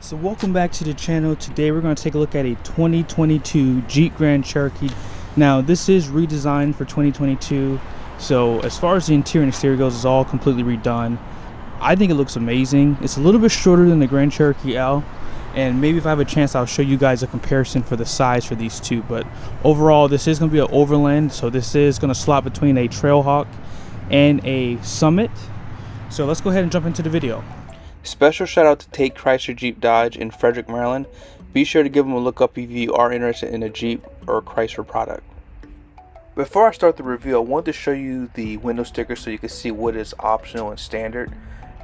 So welcome back to the channel. Today we're going to take a look at a 2022 Jeep Grand Cherokee. Now this is redesigned for 2022, so as far as the interior and exterior goes, it's all completely redone. I think it looks amazing. It's a little bit shorter than the Grand Cherokee L, and maybe if I have a chance I'll show you guys a comparison for the size for these two. But overall, this is going to be an Overland, so this is going to slot between a Trailhawk and a Summit. So let's go ahead and jump into the video. Special shout out to Tate, Chrysler, Jeep, Dodge in Frederick, Maryland. Be sure to give them a look up if you are interested in a Jeep or a Chrysler product. Before I start the review, I want to show you the window sticker so you can see what is optional and standard.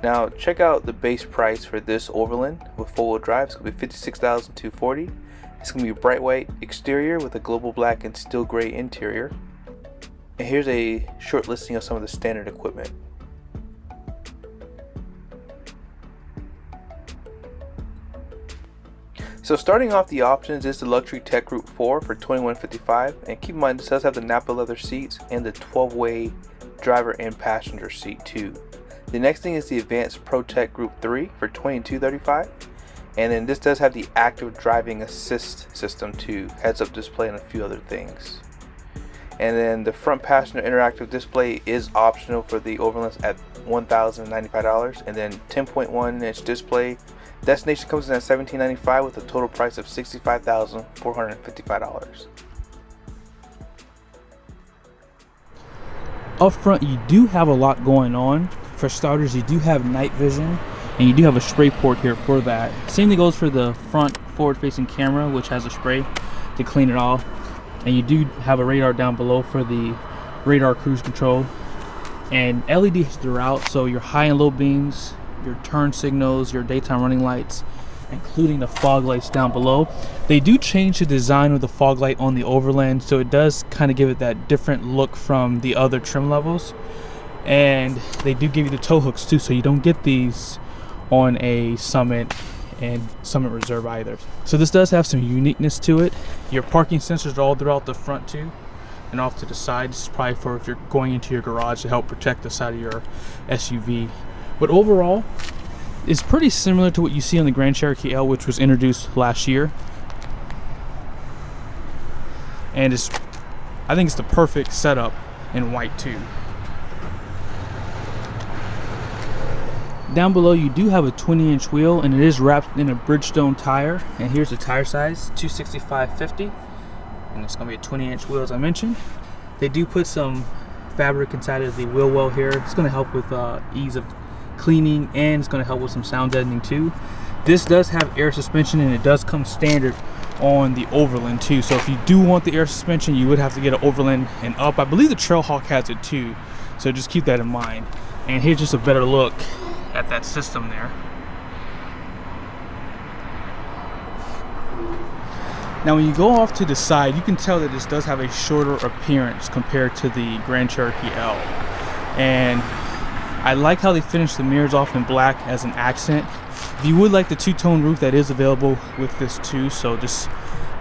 Now check out the base price for this Overland with 4-wheel drive. It's going to be $56,240. It's going to be bright white exterior with a global black and steel gray interior. And here's a short listing of some of the standard equipment. So starting off the options is the Luxury Tech Group 4 for $2155, and keep in mind this does have the Napa leather seats and the 12-way driver and passenger seat too. The next thing is the Advanced Pro Tech Group 3 for $2235, and then this does have the active driving assist system too, heads-up display and a few other things. And then the front passenger interactive display is optional for the Overlands at $1,095, and then 10.1-inch display. Destination comes in at $1,795 with a total price of $65,455. Up front, you do have a lot going on. For starters, you do have night vision, and you do have a spray port here for that. Same thing goes for the front forward-facing camera, which has a spray to clean it off. And you do have a radar down below for the radar cruise control, and LEDs throughout, so your high and low beams, your turn signals, your daytime running lights, including the fog lights down below. They do change the design of the fog light on the Overland, so it does kind of give it that different look from the other trim levels. And they do give you the tow hooks too, so you don't get these on a Summit and Summit Reserve either. So this does have some uniqueness to it. Your parking sensors are all throughout the front too, and off to the side. This is probably for if you're going into your garage to help protect the side of your SUV. But overall, it's pretty similar to what you see on the Grand Cherokee L, which was introduced last year. And I think it's the perfect setup in white too. Down below, you do have a 20-inch wheel, and it is wrapped in a Bridgestone tire. And here's the tire size, 265/50, and it's gonna be a 20-inch wheel as I mentioned. They do put some fabric inside of the wheel well here. It's gonna help with ease of cleaning, and it's going to help with some sound deadening too. This does have air suspension, and it does come standard on the Overland too. So if you do want the air suspension, you would have to get an Overland and up. I believe the Trailhawk has it too, so just keep that in mind. And here's just a better look at that system there. Now when you go off to the side, you can tell that this does have a shorter appearance compared to the Grand Cherokee L. And I like how they finished the mirrors off in black as an accent. If you would like the two-tone roof, that is available with this too, so just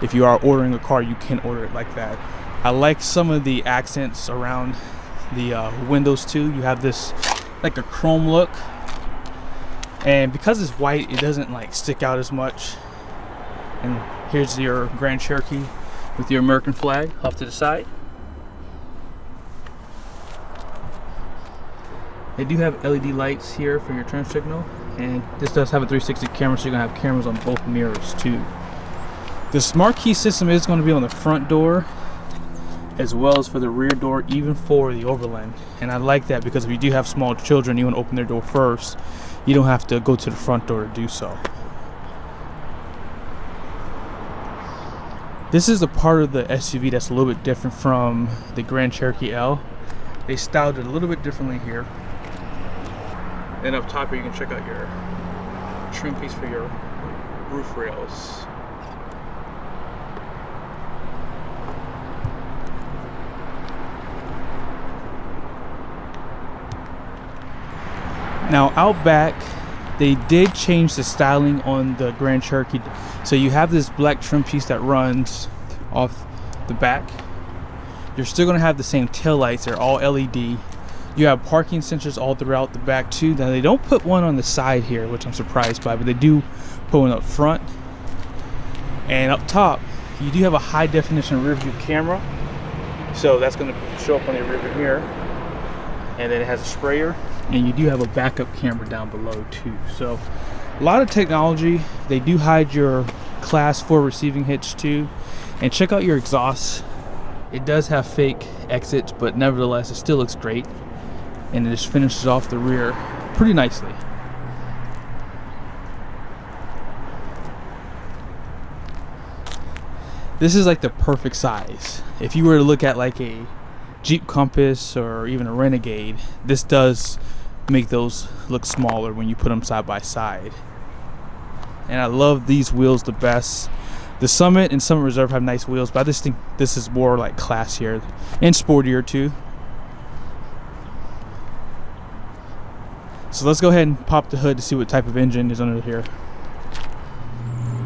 if you are ordering a car, you can order it like that. I like some of the accents around the windows too. You have this like a chrome look, and because it's white, it doesn't like stick out as much. And here's your Grand Cherokee with your American flag off to the side. They do have LED lights here for your turn signal, and this does have a 360 camera, so you're gonna have cameras on both mirrors too. The smart key system is going to be on the front door as well as for the rear door, even for the Overland. And I like that because if you do have small children, you want to open their door first, you don't have to go to the front door to do so. This is the part of the SUV that's a little bit different from the Grand Cherokee L. They styled it a little bit differently here. And up top here, you can check out your trim piece for your roof rails. Now out back, they did change the styling on the Grand Cherokee. So you have this black trim piece that runs off the back. You're still going to have the same tail lights. They're all LED. You have parking sensors all throughout the back too. Now they don't put one on the side here, which I'm surprised by, but they do pulling up front. And up top, you do have a high definition rear view camera. So that's going to show up on your rear view mirror. And then it has a sprayer. And you do have a backup camera down below too. So a lot of technology. They do hide your class 4 receiving hitch too. And check out your exhaust. It does have fake exits, but nevertheless, it still looks great. And it just finishes off the rear pretty nicely. This is like the perfect size. If you were to look at like a Jeep Compass or even a Renegade, this does make those look smaller when you put them side by side. And I love these wheels the best. The Summit and Summit Reserve have nice wheels, but I just think this is more like classier and sportier too. So let's go ahead and pop the hood to see what type of engine is under here.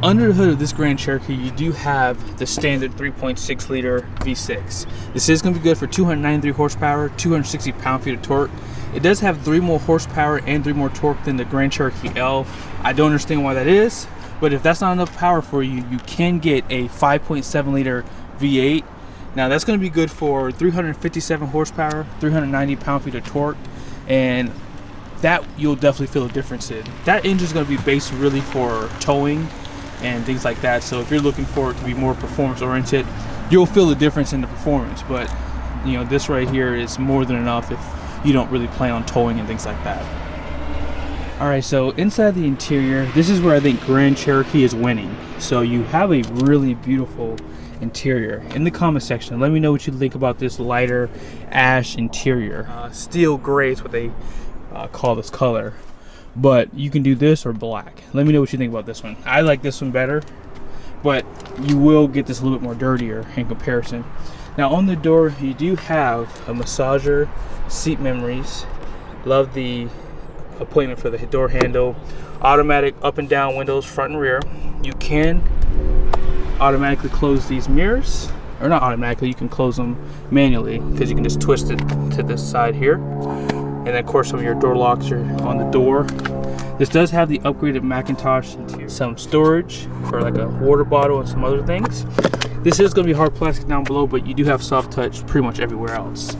Under the hood of this Grand Cherokee, you do have the standard 3.6 liter V6. This is going to be good for 293 horsepower, 260 pound-feet of torque. It does have 3 more horsepower and 3 more torque than the Grand Cherokee L. I don't understand why that is, but if that's not enough power for you, you can get a 5.7 liter V8. Now that's going to be good for 357 horsepower, 390 pound-feet of torque, and that you'll definitely feel a difference in. That engine is going to be based really for towing and things like that. So if you're looking for it to be more performance oriented, you'll feel the difference in the performance. But you know, this right here is more than enough if you don't really plan on towing and things like that. Alright, so inside the interior, this is where I think Grand Cherokee is winning. So you have a really beautiful interior. In the comment section, let me know what you think about this lighter ash interior. Steel gray is what they call this color. But you can do this or black. Let me know what you think about this one. I like this one better, but you will get this a little bit more dirtier in comparison. Now on the door, you do have a massager, seat memories. Love the appointment for the door handle. Automatic up and down windows, front and rear. You can automatically close these mirrors, or not automatically, you can close them manually because you can just twist it to this side here. And then of course some of your door locks are on the door. This does have the upgraded Macintosh interior. Some storage for like a water bottle and some other things. This is going to be hard plastic down below, but you do have soft touch pretty much everywhere else.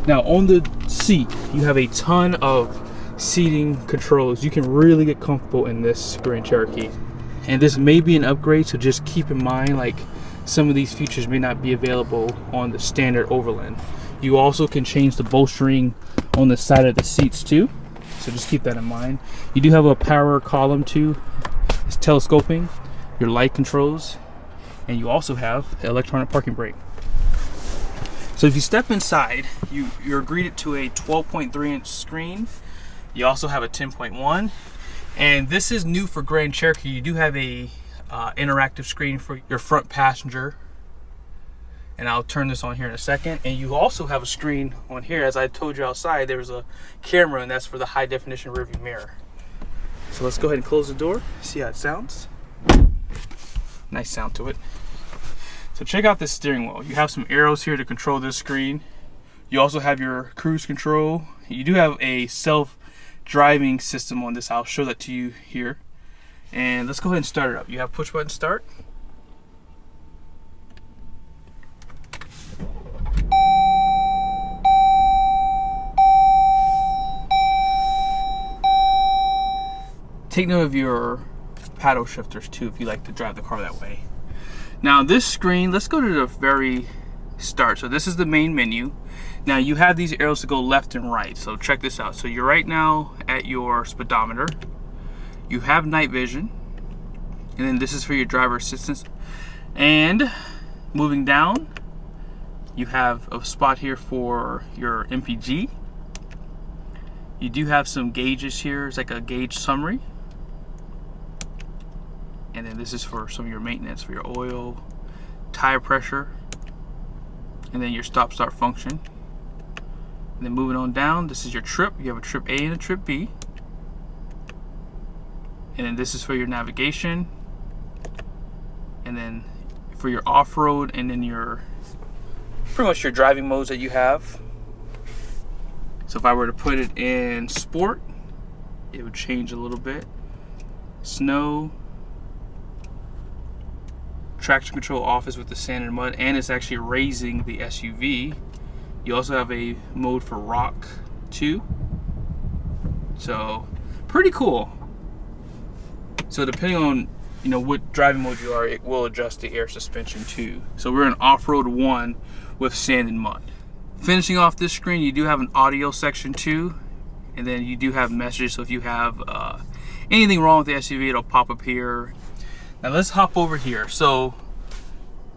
Now on the seat, you have a ton of seating controls. You can really get comfortable in this Grand Cherokee. And this may be an upgrade, so just keep in mind like some of these features may not be available on the standard Overland. You also can change the bolstering on the side of the seats too, so just keep that in mind. You do have a power column too. It's telescoping, your light controls, and you also have electronic parking brake. So if you step inside, you're greeted to a 12.3 inch screen. You also have a 10.1, and this is new for Grand Cherokee. You do have a interactive screen for your front passenger, and I'll turn this on here in a second. And you also have a screen on here. As I told you outside, there's a camera, and that's for the high definition rearview mirror. So let's go ahead and close the door, see how it sounds. Nice sound to it. So check out this steering wheel. You have some arrows here to control this screen. You also have your cruise control. You do have a self-driving system on this. I'll show that to you here. And let's go ahead and start it up. You have push button start. Take note of your paddle shifters too if you like to drive the car that way. Now this screen, let's go to the very start. So this is the main menu. Now you have these arrows to go left and right. So check this out. So you're right now at your speedometer. You have night vision. And then this is for your driver assistance. And moving down, you have a spot here for your MPG. You do have some gauges here. It's like a gauge summary. And then this is for some of your maintenance, for your oil, tire pressure, and then your stop-start function. And then moving on down, this is your trip. You have a trip A and a trip B. And then this is for your navigation. And then for your off-road, and then your pretty much your driving modes that you have. So if I were to put it in sport, it would change a little bit. Snow, traction control offs with the sand and mud, and it's actually raising the SUV. You also have a mode for rock too. So pretty cool. So depending on what driving mode you are, it will adjust the air suspension too. So we're in off-road 1 with sand and mud. Finishing off this screen, you do have an audio section too, and then you do have messages. So if you have anything wrong with the SUV, it'll pop up here. Now let's hop over here. So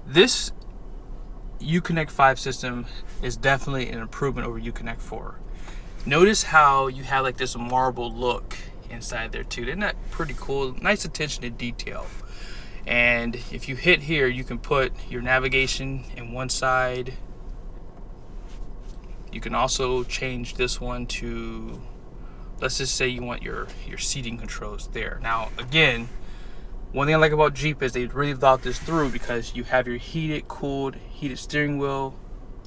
this Uconnect 5 system is definitely an improvement over Uconnect 4. Notice how you have like this marble look inside there too. Isn't that pretty cool? Nice attention to detail. And if you hit here, you can put your navigation in one side. You can also change this one to, let's just say you want your seating controls there. Now again, one thing I like about Jeep is they really thought this through, because you have your heated, cooled, heated steering wheel,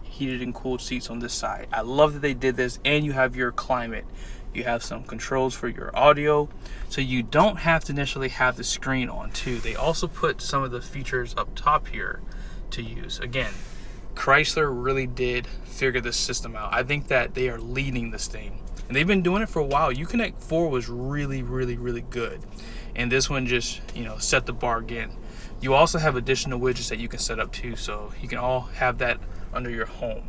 heated and cooled seats on this side. I love that they did this, and you have your climate. You have some controls for your audio, so you don't have to initially have the screen on too. They also put some of the features up top here to use. Again, Chrysler really did figure this system out. I think that they are leading this thing, and they've been doing it for a while. Uconnect 4 was really good, and this one just set the bar again. You also have additional widgets that you can set up too, so you can all have that under your home.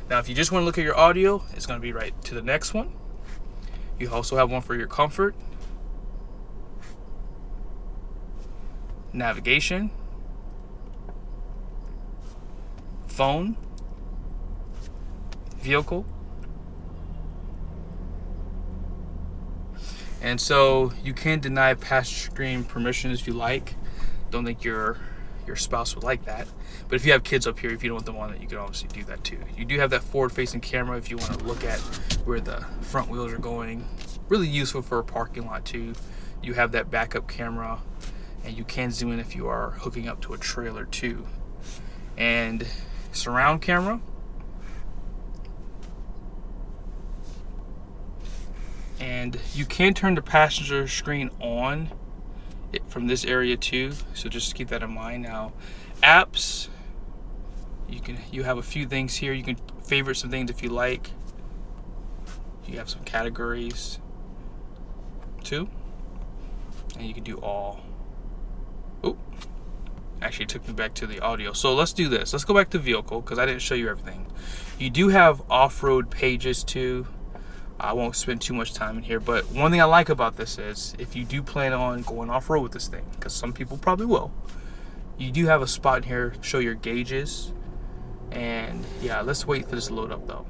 Now if you just want to look at your audio, it's going to be right to the next one. You also have one for your comfort, navigation, phone, vehicle. And so you can deny passenger screen permissions if you like. Don't think your spouse would like that. But if you have kids up here, if you don't want them on it, you can obviously do that too. You do have that forward-facing camera if you want to look at where the front wheels are going. Really useful for a parking lot too. You have that backup camera, and you can zoom in if you are hooking up to a trailer too. And surround camera. And you can turn the passenger screen on from this area too, so just keep that in mind. Now apps, you have a few things here. You can favorite some things if you like. You have some categories too, and you can do all. Oh, actually it took me back to the audio. So let's do this. Let's go back to vehicle, because I didn't show you everything. You do have off-road pages too. I won't spend too much time in here, but one thing I like about this is if you do plan on going off-road with this thing, because some people probably will, you do have a spot in here to show your gauges. And yeah, let's wait for this to load up though.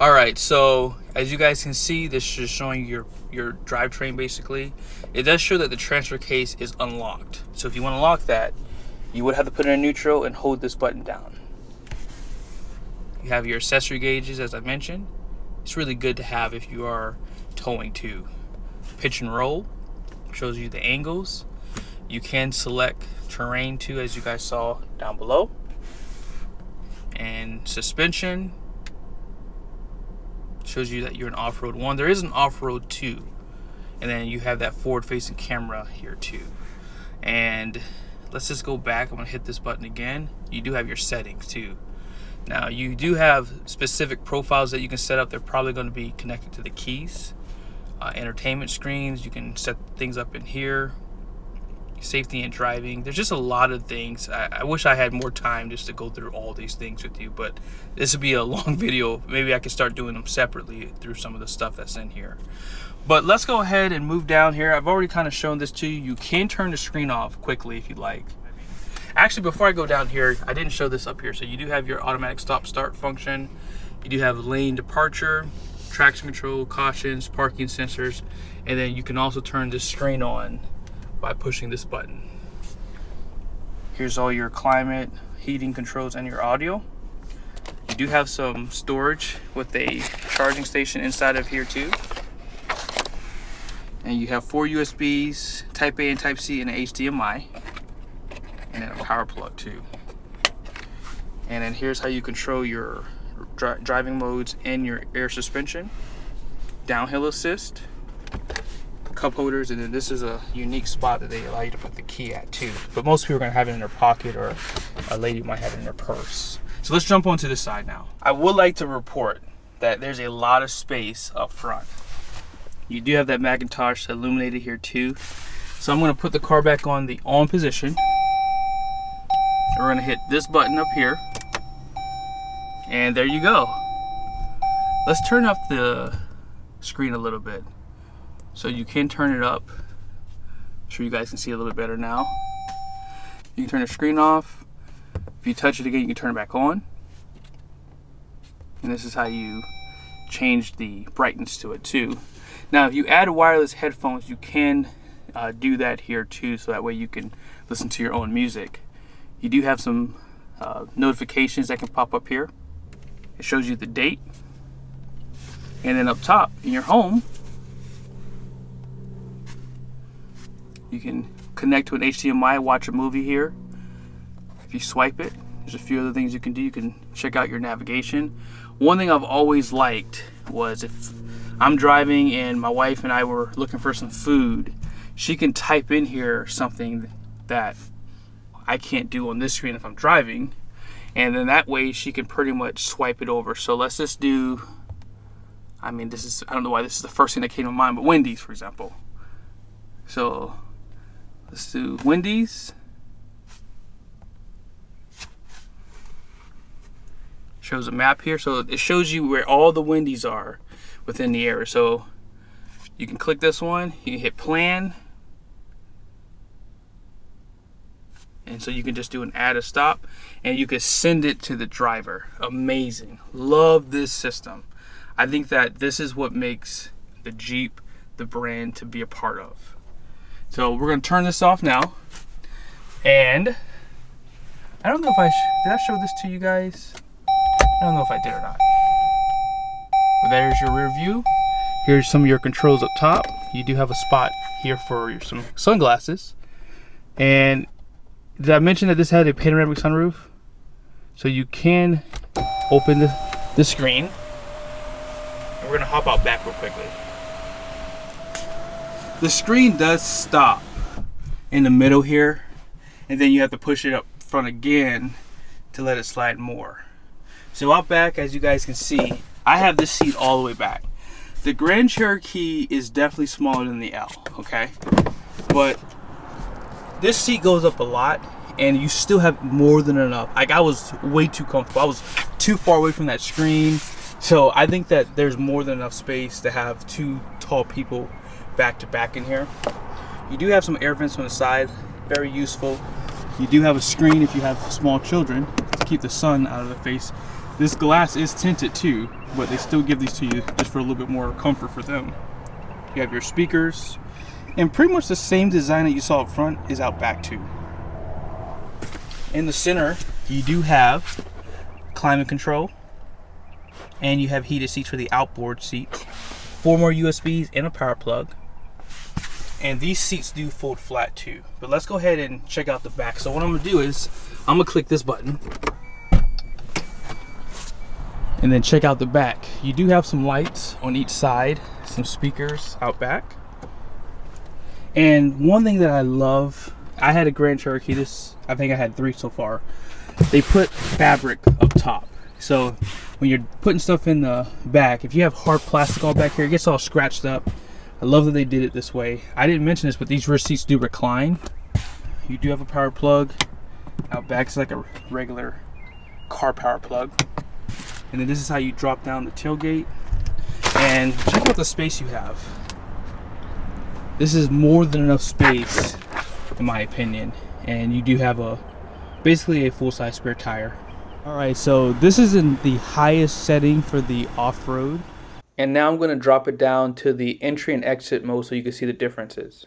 All right, so as you guys can see, this is showing your drivetrain basically. It does show that the transfer case is unlocked. So if you want to lock that, you would have to put it in neutral and hold this button down. You have your accessory gauges, as I mentioned. It's really good to have if you are towing too. Pitch and roll shows you the angles. You can select terrain too, as you guys saw down below. And suspension shows you that you're in off-road 1. There is an off-road 2. And then you have that forward-facing camera here too. And let's just go back. I'm gonna hit this button again. You do have your settings too. Now you do have specific profiles that you can set up. They're probably going to be connected to the keys. Entertainment screens, you can set things up in here. Safety and driving. There's just a lot of things. I wish I had more time just to go through all these things with you, but this would be a long video. Maybe I could start doing them separately through some of the stuff that's in here. But let's go ahead and move down here. I've already kind of shown this to you. You can turn the screen off quickly if you'd like. Actually, before I go down here, I didn't show this up here. So you do have your automatic stop-start function. You do have lane departure, traction control, cautions, parking sensors, and then you can also turn this screen on by pushing this button. Here's all your climate, heating controls, and your audio. You do have some storage with a charging station inside of here too. And you have 4 USBs, Type A and Type C, and an HDMI. And then a power plug too. And then here's how you control your driving modes and your air suspension. Downhill assist, cup holders, and then this is a unique spot that they allow you to put the key at too. But most people are gonna have it in their pocket, or a lady might have it in their purse. So let's jump onto this side now. I would like to report that there's a lot of space up front. You do have that Macintosh illuminated here too. So I'm gonna put the car back on the on position. We're gonna hit this button up here, and there you go. Let's turn up the screen a little bit. So you can turn it up. I'm sure you guys can see a little bit better now. You can turn the screen off. If you touch it again, you can turn it back on. And this is how you change the brightness to it too. Now, if you add wireless headphones, you can do that here too, so that way you can listen to your own music. You do have some notifications that can pop up here. It shows you the date. And then up top in your home, you can connect to an HDMI, watch a movie here. If you swipe it, there's a few other things you can do. You can check out your navigation. One thing I've always liked was if I'm driving and my wife and I were looking for some food, she can type in here something that I can't do on this screen if I'm driving, and then that way she can pretty much swipe it over. So let's just do, I don't know why this is the first thing that came to mind, but Wendy's, for example. So let's do Wendy's. Shows a map here, so it shows you where all the Wendy's are within the area. So you can click this one, you can hit plan, and so you can just do an add a stop, and you can send it to the driver. Amazing. Love this system. I think that this is what makes the Jeep the brand to be a part of. So we're going to turn this off now, and I don't know if did I show this to you guys? I don't know if I did or not. But there's your rear view. Here's some of your controls up top. You do have a spot here for some sunglasses. And did I mention that this had a panoramic sunroof? So you can open the screen. And we're gonna hop out back real quickly. The screen does stop in the middle here, and then you have to push it up front again to let it slide more. So out back, as you guys can see, I have this seat all the way back. The Grand Cherokee is definitely smaller than the L, okay? But this seat goes up a lot, and you still have more than enough. Like, I was way too comfortable. I was too far away from that screen. So I think that there's more than enough space to have two tall people back to back in here. You do have some air vents on the side, very useful. You do have a screen if you have small children to keep the sun out of the face. This glass is tinted too, but they still give these to you just for a little bit more comfort for them. You have your speakers, and pretty much the same design that you saw up front is out back too. In the center, you do have climate control, and you have heated seats for the outboard seats, 4 more USBs and a power plug. And these seats do fold flat too. But let's go ahead and check out the back. So what I'm gonna do is, I'm gonna click this button and then check out the back. You do have some lights on each side, some speakers out back. And one thing that I love, I had a Grand Cherokee, I think I had 3 so far. They put fabric up top. So when you're putting stuff in the back, if you have hard plastic all back here, it gets all scratched up. I love that they did it this way. I didn't mention this, but these rear seats do recline. You do have a power plug out back. It's like a regular car power plug. And then this is how you drop down the tailgate. And check out the space you have. This is more than enough space, in my opinion. And you do have basically a full-size spare tire. Alright, so this is in the highest setting for the off-road. And now I'm going to drop it down to the entry and exit mode so you can see the differences.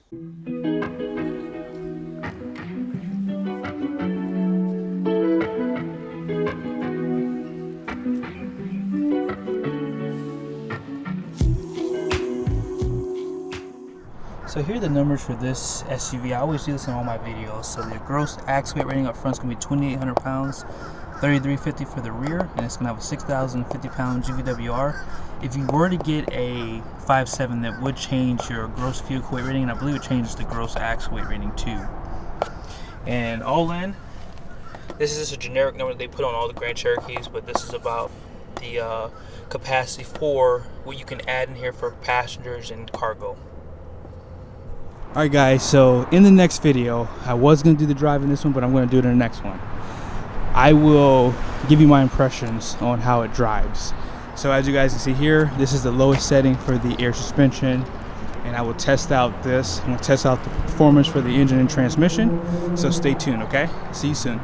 So here are the numbers for this SUV. I always do this in all my videos. So the gross axle weight rating up front is going to be 2,800 pounds. $3,350 for the rear, and it's gonna have a 6,050 pound GVWR. If you were to get a 5.7, that would change your gross vehicle weight rating, and I believe it changes the gross axle weight rating too. And all in, this is just a generic number that they put on all the Grand Cherokees, but this is about the capacity for what you can add in here for passengers and cargo. Alright guys, so in the next video, I was going to do the drive in this one, but I'm going to do it in the next one. I will give you my impressions on how it drives. So as you guys can see here, this is the lowest setting for the air suspension, and I will test out this. I'm going to test out the performance for the engine and transmission, so stay tuned, okay? See you soon.